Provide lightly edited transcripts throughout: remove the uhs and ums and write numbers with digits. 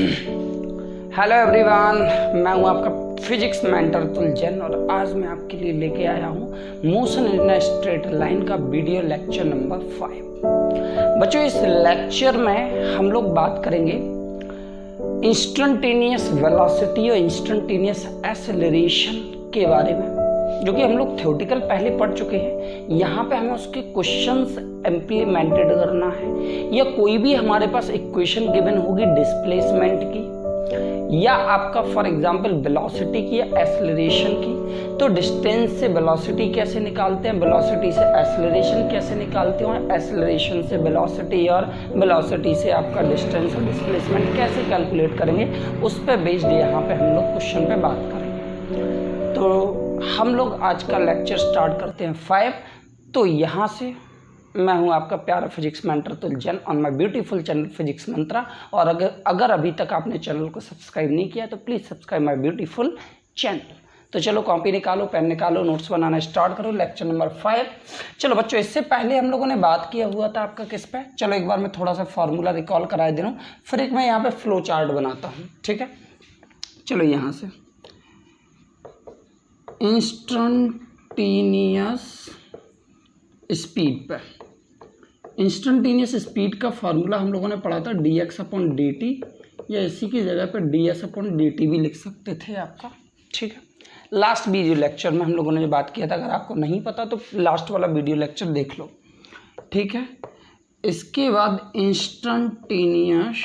Hello everyone, मैं हूं आपका फिजिक्स मेंटर अतुल जैन और आज मैं आपके लिए लेके आया हूं motion in a straight line का वीडियो लेक्चर नंबर 5। बच्चों, इस लेक्चर में हम लोग बात करेंगे इंस्टेंटेनियस वेलोसिटी और इंस्टेंटेनियस एक्सेलरेशन के बारे में, जो कि हम लोग थ्योरेटिकल पहले पढ़ चुके हैं। यहाँ पे हमें उसके क्वेश्चंस इम्प्लीमेंटेड करना है, या कोई भी हमारे पास इक्वेशन गिवन होगी डिस्प्लेसमेंट की या आपका फॉर एग्जांपल वेलोसिटी की या एक्सेलरेशन की, तो डिस्टेंस से वेलोसिटी कैसे निकालते हैं, वेलोसिटी से एक्सेलरेशन कैसे निकालते हैं, एक्सेलरेशन से वेलोसिटी और वेलोसिटी से आपका डिस्टेंस और डिस्प्लेसमेंट कैसे कैलकुलेट करेंगे, उस पर बेस्ड यहाँ पे हम लोग क्वेश्चन पे बात करेंगे। तो हम लोग आज का लेक्चर स्टार्ट करते हैं 5। तो यहाँ से मैं हूँ आपका प्यारा physics mentor Atul Jain on my beautiful channel physics Mantra. और अगर अभी तक आपने चैनल को सब्सक्राइब नहीं किया तो please subscribe my beautiful channel. तो चलो कॉपी निकालो, पेन निकालो, नोट्स बनाना स्टार्ट करो। Lecture number 5। चलो बच्चों, इससे पहले हम लोगों ने बात किया हुआ था आपका किस पे, चलो एक बार मैं थोड़ा सा फार्मूला रिकॉल करा दे रहा हूँ, फिर एक मैं यहाँ पे फ्लो चार्ट बनाता हूँ। ठीक है, चलो यहाँ से इंस्टेंटेनियस स्पीड पे, इंस्टेंटेनियस स्पीड का फार्मूला हम लोगों ने पढ़ा था dx/dt, या इसी की जगह पे ds/dt भी लिख सकते थे आपका। ठीक है, लास्ट वीडियो लेक्चर में हम लोगों ने जो बात किया था, अगर आपको नहीं पता तो लास्ट वाला वीडियो लेक्चर देख लो। ठीक है, इसके बाद इंस्टेंटेनियस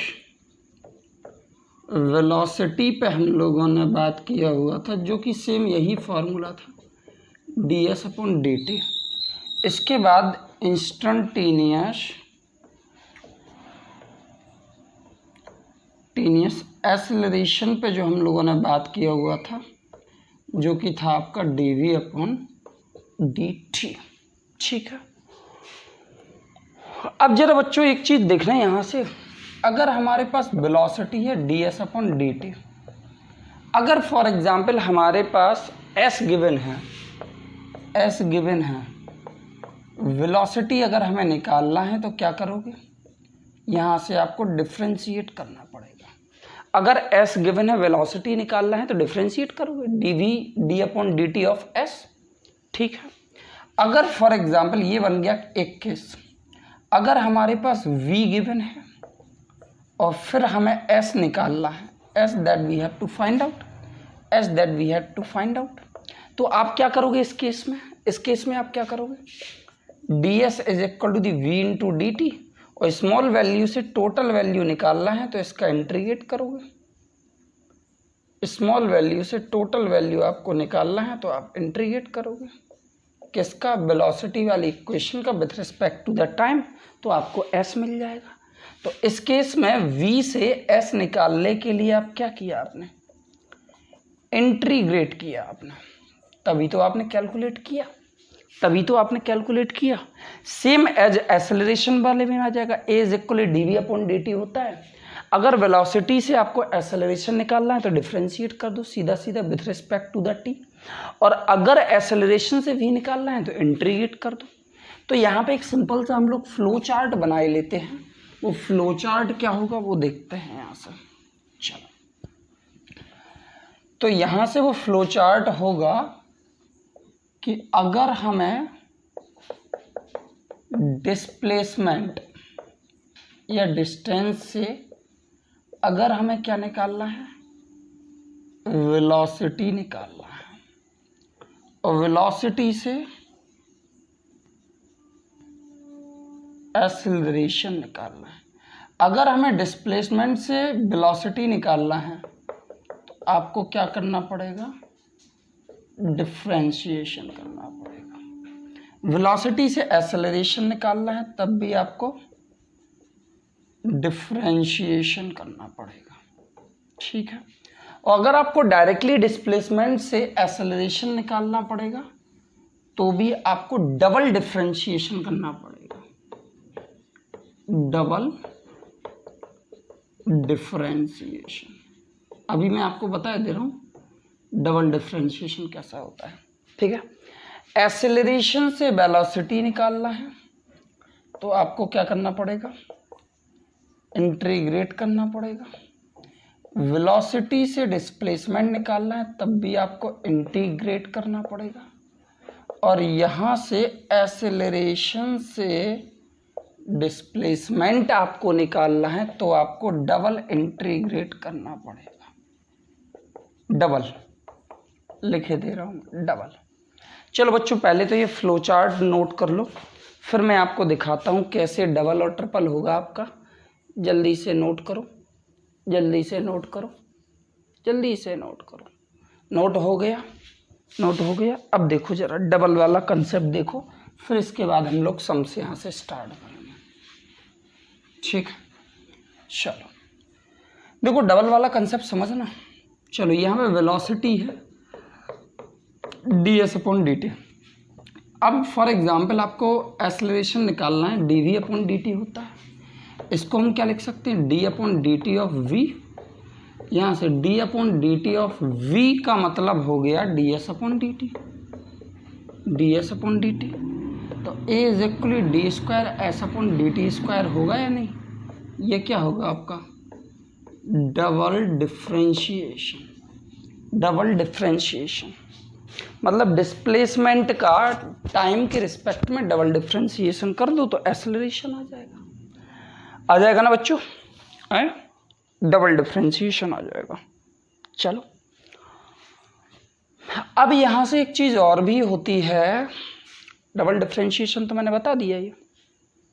वेलोसिटी पे हम लोगों ने बात किया हुआ था, जो कि सेम यही फार्मूला था ds/dt। इसके बाद इंस्टेंटेनियस एक्सेलरेशन पे जो हम लोगों ने बात किया हुआ था, जो कि था आपका dv/dt। ठीक है, अब जरा बच्चों एक चीज़ देखना है यहाँ से, अगर हमारे पास वेलोसिटी है ds/dt, अगर फॉर एग्जांपल हमारे पास s गिवन है, वेलोसिटी अगर हमें निकालना है तो क्या करोगे, यहाँ से आपको डिफ्रेंशिएट करना पड़ेगा। अगर s गिवन है, वेलोसिटी निकालना है तो डिफ्रेंशिएट करोगे d/dt ऑफ s। ठीक है, अगर फॉर एग्जांपल ये बन गया एक केस, अगर हमारे पास v गिवन है और फिर हमें s निकालना है, s that we have to find out, तो आप क्या करोगे इस केस में आप क्या करोगे, ds is equal to the v into D T, और स्मॉल वैल्यू से टोटल वैल्यू निकालना है तो इसका इंटीग्रेट करोगे। स्मॉल वैल्यू से टोटल वैल्यू आपको निकालना है तो आप इंटीग्रेट करोगे किसका, वेलोसिटी वाली इक्वेशन का with respect to the time, तो आपको s मिल जाएगा। तो इस केस में v से s निकालने के लिए आप क्या किया, आपने इंटीग्रेट किया आपने, तभी तो आपने कैलकुलेट किया। सेम एज एक्सेलरेशन वाले में आ जाएगा, a इज इक्वल dv/dt होता है। अगर वेलोसिटी से आपको एक्सेलरेशन निकालना है तो डिफरेंशिएट कर दो सीधा with respect to the t, और अगर एक्सेलरेशन से v निकालना है तो इंटीग्रेट कर दो। तो यहाँ पे एक सिंपल सा हम लोग फ्लो चार्ट बनाए लेते हैं। वो फ्लो चार्ट क्या होगा वो देखते हैं यहाँ से। चलो, तो यहाँ से वो फ्लो चार्ट होगा कि अगर हमें डिस्प्लेसमेंट या डिस्टेंस से अगर हमें क्या निकालना है, वेलोसिटी निकालना है, और वेलोसिटी से एक्सेलरेशन निकालना है। अगर हमें डिस्प्लेसमेंट से वेलोसिटी निकालना है तो आपको क्या करना पड़ेगा, डिफरेंशिएशन करना पड़ेगा। वेलोसिटी से एक्सेलरेशन निकालना है तब भी आपको डिफरेंशिएशन करना पड़ेगा। ठीक है, और अगर आपको डायरेक्टली डिस्प्लेसमेंट से एक्सेलरेशन निकालना पड़ेगा तो भी आपको डबल डिफरेंशिएशन करना पड़ेगा, डबल डिफरेंशिएशन। अभी मैं आपको बता दे रहा हूँ डबल डिफरेंशिएशन कैसा होता है। ठीक है, एक्सेलरेशन से वेलोसिटी निकालना है तो आपको क्या करना पड़ेगा, इंटीग्रेट करना पड़ेगा। वेलोसिटी से डिस्प्लेसमेंट निकालना है तब भी आपको इंटीग्रेट करना पड़ेगा, और यहाँ से एक्सेलरेशन से डिस्प्लेसमेंट आपको निकालना है तो आपको डबल इंटीग्रेट करना पड़ेगा। डबल लिखे दे रहा हूँ, डबल। चलो बच्चों पहले तो ये फ्लो चार्ट नोट कर लो, फिर मैं आपको दिखाता हूँ कैसे डबल और ट्रिपल होगा आपका। जल्दी से नोट करो, जल्दी से नोट करो, जल्दी से नोट करो। नोट हो गया, नोट हो गया। अब देखो जरा डबल वाला कंसेप्ट देखो, फिर इसके बाद हम लोग सम से यहाँ से स्टार्ट करेंगे, ठीक है। चलो देखो डबल वाला कंसेप्ट समझना। चलो यहाँ पे वेलोसिटी है ds/dt। अब फॉर एग्जांपल आपको एक्सेलरेशन निकालना है, dv/dt होता है। इसको हम क्या लिख सकते हैं, d/dt ऑफ v। यहाँ से d/dt ऑफ v का मतलब हो गया ds/dt, ds/dt। तो a is equally D square s/dt square होगा या नहीं? ये क्या होगा आपका डबल डिफ्रेंशिएशन। डबल डिफ्रेंशिएशन मतलब डिस्प्लेसमेंट का टाइम के रिस्पेक्ट में डबल डिफ्रेंशिएशन कर दो तो एक्सेलरेशन आ जाएगा, आ जाएगा ना बच्चों, है डबल डिफ्रेंशिएशन आ जाएगा। चलो अब यहाँ से एक चीज़ और भी होती है, डबल डिफ्रेंशिएशन तो मैंने बता दिया ये,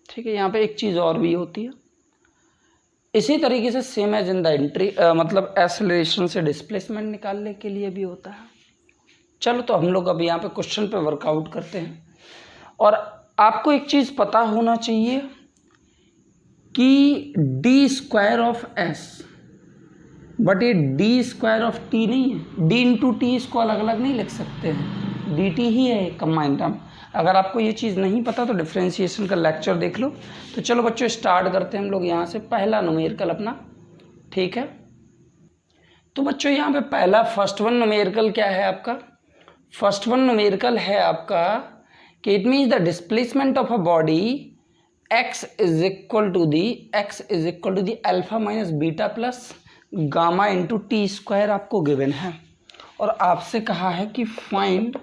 ठीक है। यहाँ पे एक चीज़ और भी होती है, इसी तरीके से same as in the entry, मतलब एक्सेलरेशन से डिस्प्लेसमेंट निकालने के लिए भी होता है। चलो तो हम लोग अब यहाँ पे क्वेश्चन पे वर्कआउट करते हैं। और आपको एक चीज़ पता होना चाहिए कि D square of S, but ये डी स्क्वायर ऑफ टी नहीं है, डी इंटू टी इसको अलग अलग नहीं लिख सकते हैं, डी टी ही है कंबाइंड टर्म। अगर आपको ये चीज़ नहीं पता तो डिफ्रेंशिएशन का लेक्चर देख लो। तो चलो बच्चों स्टार्ट करते हैं हम लोग यहाँ से पहला न्यूमेरिकल अपना, ठीक है। तो बच्चों यहाँ पे पहला फर्स्ट वन न्यूमेरिकल क्या है आपका, फर्स्ट वन न्यूमेरिकल है आपका कि it means the displacement of a body x is equal to the alpha minus beta plus gamma into T square आपको गिवन है, और आपसे कहा है कि फाइंड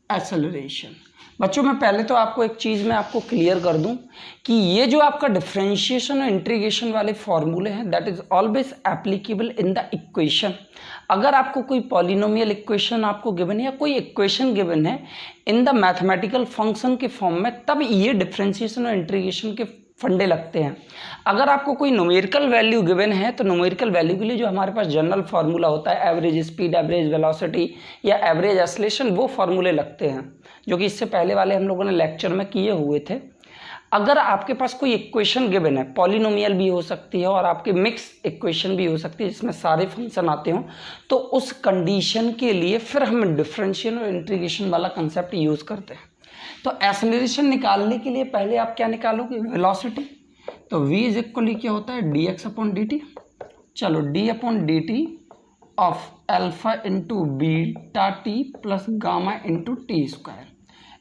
एक्सेलरेशन। बच्चों मैं पहले तो आपको एक चीज़ मैं आपको क्लियर कर दूं कि ये जो आपका डिफरेंशिएशन और इंटीग्रेशन वाले फॉर्मूले हैं that is always applicable in the equation. अगर आपको कोई पॉलिनोमियल इक्वेशन आपको गिवन है या कोई इक्वेशन गिवन है इन द मैथमेटिकल फंक्शन के फॉर्म में, तब ये डिफरेंशिएशन और इंटीग्रेशन के फंडे लगते हैं। अगर आपको कोई न्यूमेरिकल वैल्यू गिवन है तो न्यूमेरिकल वैल्यू के लिए जो हमारे पास जनरल फार्मूला होता है, एवरेज स्पीड, एवरेज वेलोसिटी या एवरेज एक्सेलरेशन, वो फार्मूले लगते हैं जो कि इससे पहले वाले हम लोगों ने लेक्चर में किए हुए थे। अगर आपके पास कोई इक्वेशन गिवन है, पॉलिनोमियल भी हो सकती है और आपके मिक्स इक्वेशन भी हो सकती है जिसमें सारे फंक्शन आते हों, तो उस कंडीशन के लिए फिर हम डिफरेंशियल और इंटीग्रेशन वाला कंसेप्ट यूज़ करते हैं। तो एक्सेलरेशन निकालने के लिए पहले आप क्या निकालोगे, वेलोसिटी। तो v इज इक्वली क्या होता है dx/dt। चलो d/dt of alpha into beta T plus gamma into T square,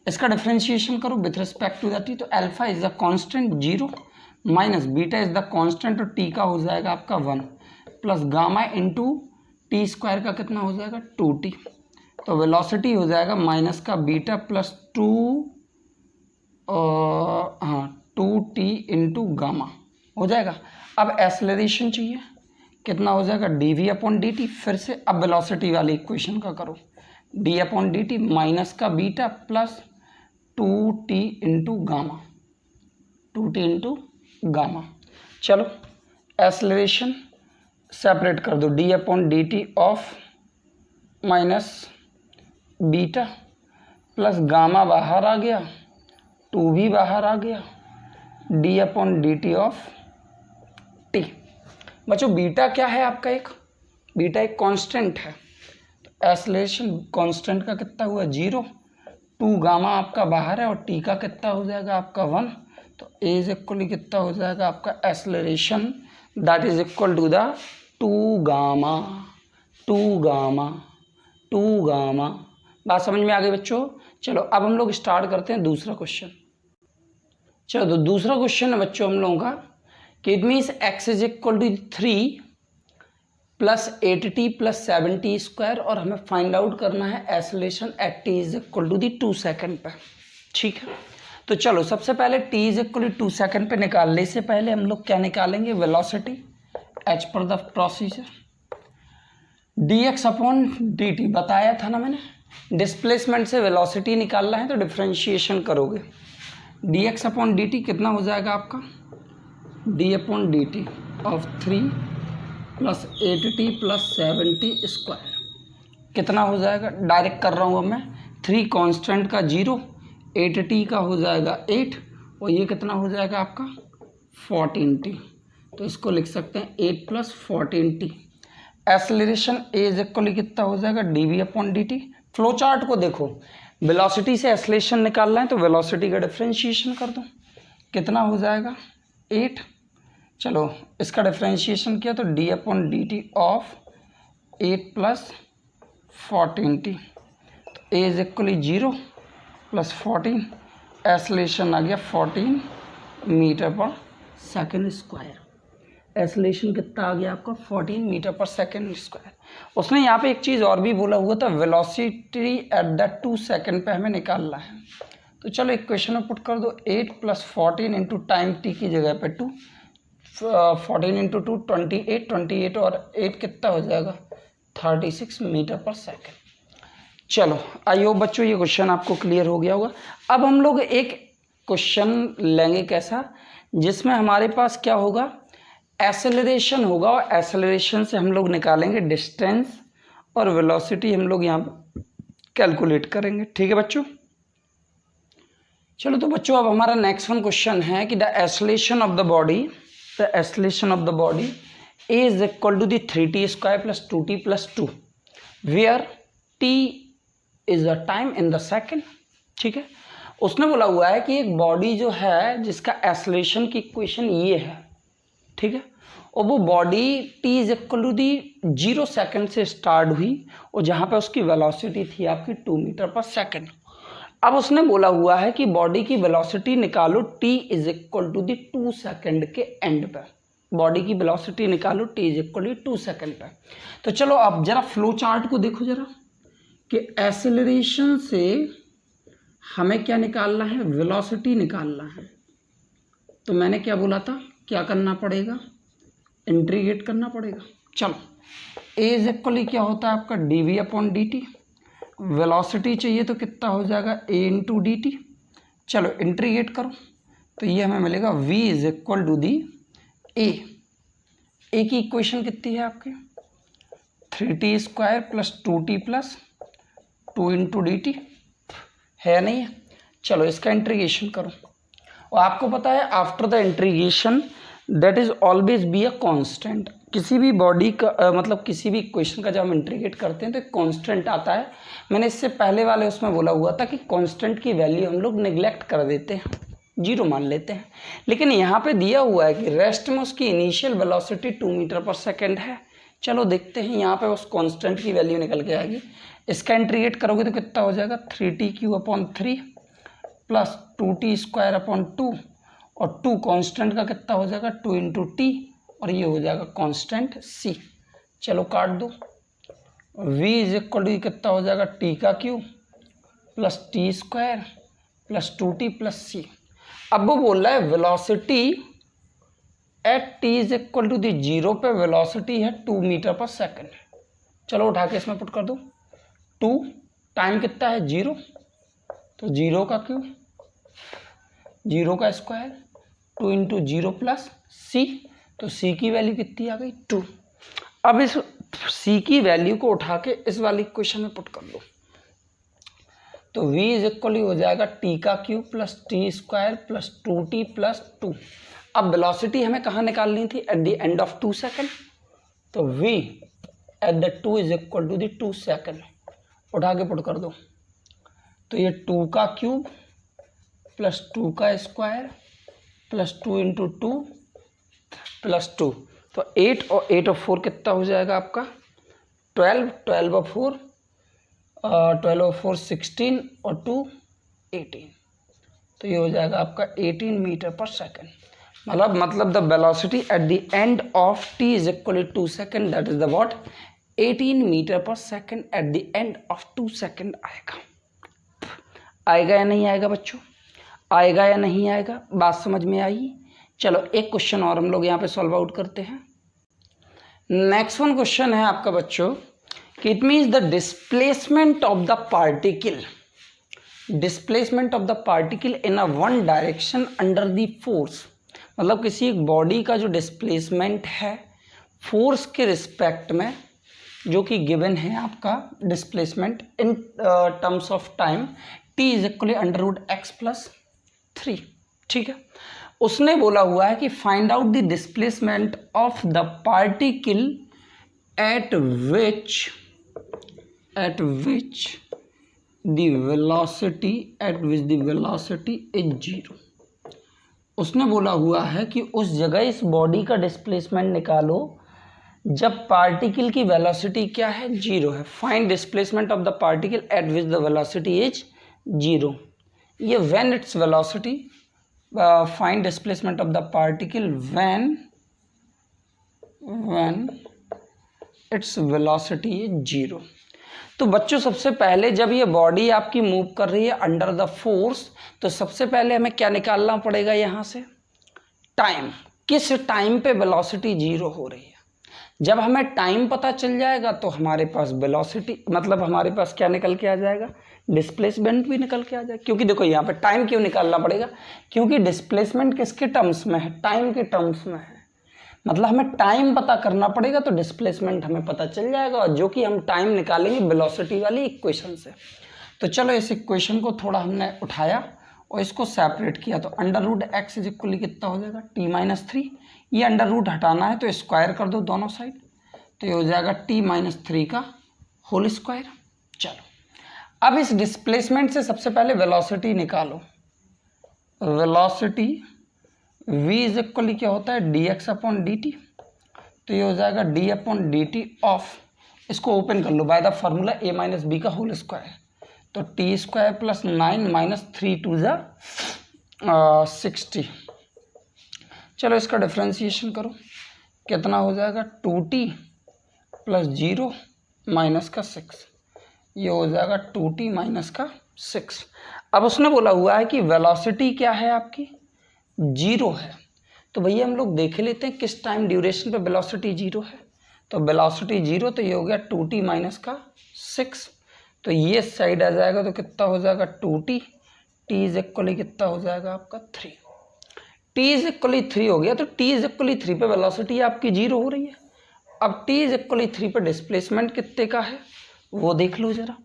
इसका डिफ्रेंशिएशन करो with respect to the T. तो alpha is the constant 0 minus beta is the constant, और T का हो जाएगा आपका 1 plus gamma into T square का कितना हो जाएगा 2t। तो वेलोसिटी हो जाएगा माइनस का beta plus 2t into gamma हो जाएगा। अब एक्सेलरेशन चाहिए, कितना हो जाएगा dv/dt। फिर से अब वेलोसिटी वाली इक्वेशन का करो, d/dt माइनस का beta plus 2t into gamma, 2t into gamma. चलो एक्सेलरेशन सेपरेट कर दो, d/dt of minus beta plus gamma बाहर आ गया, 2 भी बाहर आ गया, d/dt ऑफ t। बच्चों बीटा क्या है आपका, एक बीटा एक कांस्टेंट है, तो एक्सेलरेशन कांस्टेंट का कितना हुआ 0, 2 गामा आपका बाहर है और t का कितना हो जाएगा आपका 1। तो a इज इक्वली कितना हो जाएगा आपका acceleration, that is equal to the 2 gamma. बात समझ में आ गई बच्चों। चलो अब हम लोग स्टार्ट करते हैं दूसरा क्वेश्चन। चलो तो दूसरा क्वेश्चन है बच्चों हम लोगों का कि it means x is equal to 3 plus 8t plus 7t square, और हमें फाइंड आउट करना है acceleration at t is equal to the 2 second पे। ठीक है, तो चलो सबसे पहले t is equal to 2 second पे निकालने से पहले हम लोग क्या निकालेंगे, velocity as per the procedure, dx upon dt बताया था ना मैंने, डिस्प्लेसमेंट से वेलोसिटी निकालना है तो डिफ्रेंशिएशन करोगे, dx अपॉन dt कितना हो जाएगा आपका, d upon dt of 3 plus 8t plus 7t square, कितना हो जाएगा, डायरेक्ट कर रहा हूँ अब मैं, 3 कांस्टेंट का 0, 8t का हो जाएगा 8, और ये कितना हो जाएगा आपका 14t, तो इसको लिख सकते हैं 8 plus 14t। Acceleration A is equal कितना हो जाएगा, dv upon dt। Flow chart को देखो, वेलोसिटी से एक्सेलरेशन निकालना है तो वेलोसिटी का डिफरेंशिएशन कर दो, कितना हो जाएगा 8, चलो इसका डिफरेंशिएशन किया तो d upon dt of 8 plus 14t, तो ए इज इक्वली 0 प्लस 14, एक्सेलरेशन आ गया 14 metre per second square. Acceleration कितना आ गया आपका 14 मीटर पर सेकेंड स्क्वायर। उसने यहाँ पे एक चीज़ और भी बोला हुआ था, वेलोसिटी एट द 2 सेकेंड पे हमें निकालना है, तो चलो इक्वेशन में पुट कर दो, 8 प्लस 14 इंटू टाइम टी की जगह पे 2, 14 इंटू 2 28, 28 और 8 कितना हो जाएगा 36 मीटर पर सेकेंड। चलो आई होप बच्चों ये क्वेश्चन आपको क्लियर हो गया होगा। अब हम लोग एक क्वेश्चन लेंगे कैसा, जिसमें हमारे पास क्या होगा, एक्सेलरेशन होगा, और एक्सेलरेशन से हम लोग निकालेंगे डिस्टेंस और वेलोसिटी हम लोग यहाँ कैलकुलेट करेंगे। ठीक है बच्चों, चलो तो बच्चों अब हमारा नेक्स्ट वन क्वेश्चन है कि the acceleration of the body is equal to the 3t square plus 2t plus 2 where t is the time in the second. ठीक है, उसने बोला हुआ है कि एक बॉडी जो है जिसका एक्सेलरेशन की इक्वेशन ये है, ठीक है, और वो body t is equal to the 0 second से स्टार्ट हुई, और जहाँ पे उसकी वेलोसिटी थी आपकी 2 मीटर पर सेकेंड। अब उसने बोला हुआ है कि बॉडी की वेलोसिटी निकालो t is equal to the 2 second के एंड पे, बॉडी की वेलोसिटी निकालो t is equal to 2 second पे। तो चलो अब जरा फ्लो चार्ट को देखो जरा, कि एक्सेलरेशन से हमें क्या निकालना है, वेलोसिटी निकालना है, तो मैंने क्या बोला था, क्या करना पड़ेगा, इंटीग्रेट करना पड़ेगा। चलो ए इज इक्वली क्या होता है आपका dv अपॉन dt, वेलोसिटी चाहिए तो कितना हो जाएगा a इंटू डी टी, चलो इंटीग्रेट करो तो ये हमें मिलेगा v is equal to the a की इक्वेशन कितनी है आपके 3t square plus 2t plus 2 into D t है, नहीं है, चलो इसका इंटीग्रेशन करो, और आपको पता है after the integration that is always be a constant. किसी भी बॉडी का मतलब किसी भी इक्वेशन का जब हम इंटीग्रेट करते हैं तो एक कांस्टेंट आता है। मैंने इससे पहले वाले उसमें बोला हुआ था कि कांस्टेंट की वैल्यू हम लोग निगलेक्ट कर देते हैं, 0 मान लेते हैं, लेकिन यहाँ पे दिया हुआ है कि रेस्ट में उसकी initial velocity 2 metre per second है। चलो देखते हैं यहाँ पे उस कांस्टेंट की वैल्यू निकल के आएगी। इसका इंटीग्रेट करोगे तो कितना हो जाएगा 3t³ upon 3 plus 2t square upon 2, और 2 कांस्टेंट का कितना हो जाएगा 2 इंटू टी, और ये हो जाएगा कांस्टेंट c। चलो काट दो, v इज इक्वल टू कितना हो जाएगा t³ plus t square plus 2t plus c। अब वो बोल रहा है velocity at t is equal to the 0 पे वेलोसिटी है 2 मीटर पर सेकेंड। चलो उठा के इसमें पुट कर दो, 2 टाइम कितना है 0, तो 0 का क्यूब 0 का स्क्वायर 2 इंटू 0 प्लस c, तो c की वैल्यू कितनी आ गई 2। अब इस c की वैल्यू को उठा के इस वाली इक्वेशन में पुट कर दो, तो v इज इक्वल हो जाएगा t³ plus t square plus 2t plus 2। अब वेलोसिटी हमें कहाँ निकालनी थी, at the end of 2 second, तो v at the 2 is equal to the 2 second, उठा के पुट कर दो, तो ये 2 का क्यूब प्लस 2 का स्क्वायर प्लस 2 इंटू 2 प्लस 2, तो 8 और 8 और 4 कितना हो जाएगा आपका 12, 12 और 4 12 और 4 16 और 2 18, तो ये हो जाएगा आपका 18 मीटर पर सेकेंड। मतलब the velocity at the end of t is equal to 2 second, that is the what 18 meter per second at the end of 2 second आएगा या नहीं आएगा बच्चों? आएगा या नहीं आएगा? बात समझ में आई? चलो एक क्वेश्चन और हम लोग यहाँ पे सॉल्व आउट करते हैं। नेक्स्ट वन क्वेश्चन है आपका बच्चों कि it means the displacement of the particle, displacement of the particle in a one direction under the force, मतलब किसी एक बॉडी का जो डिस्प्लेसमेंट है फोर्स के रिस्पेक्ट में, जो कि गिवन है आपका displacement in terms of time t is equal under root x plus 3, ठीक है। उसने बोला हुआ है कि find out the displacement of the particle at which the velocity is 0। उसने बोला हुआ है कि उस जगह इस बॉडी का डिस्प्लेसमेंट निकालो जब पार्टिकल की वेलोसिटी क्या है? 0 है। Find displacement of the particle at which the velocity is 0। ये when its velocity, find displacement of the particle when its velocity is 0। तो बच्चों सबसे पहले जब ये बॉडी आपकी मूव कर रही है अंडर द फोर्स, तो सबसे पहले हमें क्या निकालना पड़ेगा यहाँ से? टाइम। किस टाइम पे वेलोसिटी 0 हो रही है? जब हमें टाइम पता चल जाएगा तो हमारे पास वेलोसिटी, मतलब हमारे पास क्या निकल के आ जाएगा? डिस्प्लेसमेंट भी निकल के आ जाएगा। क्योंकि देखो यहाँ पे टाइम क्यों निकालना पड़ेगा? क्योंकि डिस्प्लेसमेंट किसके टर्म्स में है? टाइम के टर्म्स में है। मतलब हमें टाइम पता करना पड़ेगा तो डिस्प्लेसमेंट हमें पता चल जाएगा, और जो कि हम टाइम निकालेंगे वेलोसिटी वाली इक्वेशन से। तो चलो इस इक्वेशन को थोड़ा हमने उठाया और इसको सेपरेट किया, तो under root x is equally कितना हो जाएगा? t-3। ये अंडर रूट हटाना है तो स्क्वायर कर दो दोनों साइड, तो ये हो जाएगा t-3 का होल स्क्वायर। चलो अब इस डिस्प्लेसमेंट से सबसे पहले वेलोसिटी निकालो। वेलोसिटी v इज इक्वली क्या होता है? dx upon dt। तो ये हो जाएगा d अपॉन dt ऑफ, इसको ओपन कर लो, by the formula a minus B का होल स्क्वायर। तो T square plus 9 minus 3 two ज़ा 60। चलो इसका डिफ्रेंशिएशन करो, कितना हो जाएगा? 2t प्लस 0 माइनस का 6, ये हो जाएगा 2t माइनस का 6। अब उसने बोला हुआ है कि वेलोसिटी क्या है आपकी? 0 है। तो भैया हम लोग देख लेते हैं किस टाइम ड्यूरेशन पे वेलोसिटी 0 है। तो वेलोसिटी 0, तो ये हो गया 2t माइनस का 6, तो ये साइड आ जाएगा, तो कितना हो जाएगा? 2t। t इज इक्वली कितना हो जाएगा आपका? 3। t इज इक्वली 3 हो गया, तो t इज इक्वली 3 पे वेलोसिटी आपकी 0 हो रही है। अब t इज इक्वली 3 पे डिस्प्लेसमेंट कितने का है वो देख लो जरा।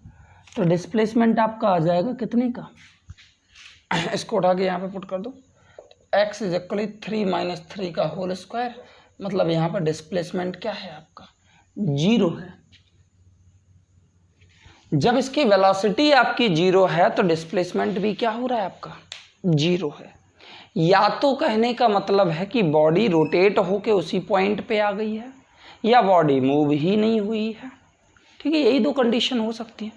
तो डिस्प्लेसमेंट आपका आ जाएगा कितने का? इसको उठा के यहाँ पे पुट कर दो, x इज इक्वली 3 माइनस 3 का होल स्क्वायर, मतलब यहाँ पर डिस्प्लेसमेंट क्या है आपका? 0 है। जब इसकी वेलोसिटी आपकी 0 है तो डिस्प्लेसमेंट भी क्या हो रहा है आपका? 0 है। या तो कहने का मतलब है कि बॉडी रोटेट होके उसी पॉइंट पे आ गई है, या बॉडी मूव ही नहीं हुई है। ठीक है, यही दो कंडीशन हो सकती है।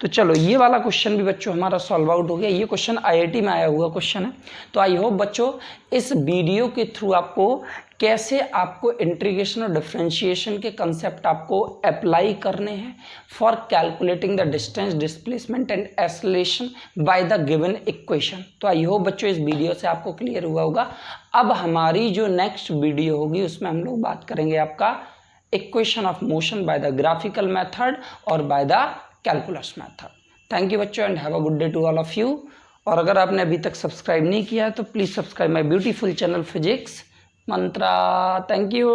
तो चलो ये वाला क्वेश्चन भी बच्चों हमारा सॉल्व आउट हो गया। ये क्वेश्चन आईआईटी में आया हुआ क्वेश्चन है। तो आई होप बच्चों इस वीडियो के थ्रू आपको कैसे आपको इंटीग्रेशन और डिफरेंशिएशन के कंसेप्ट आपको अप्लाई करने हैं for calculating the distance, displacement and acceleration by the given equation. तो आई होप बच्चों इस वीडियो से आपको क्लियर हुआ होगा। अब हमारी जो नेक्स्ट वीडियो होगी उसमें हम लोग बात करेंगे आपका equation of motion by the graphical method और by the calculus method. Thank you बच्चों and have a good day to all of you. और अगर आपने अभी तक सब्सक्राइब नहीं किया है तो please subscribe my beautiful channel physics Mantra. Thank you.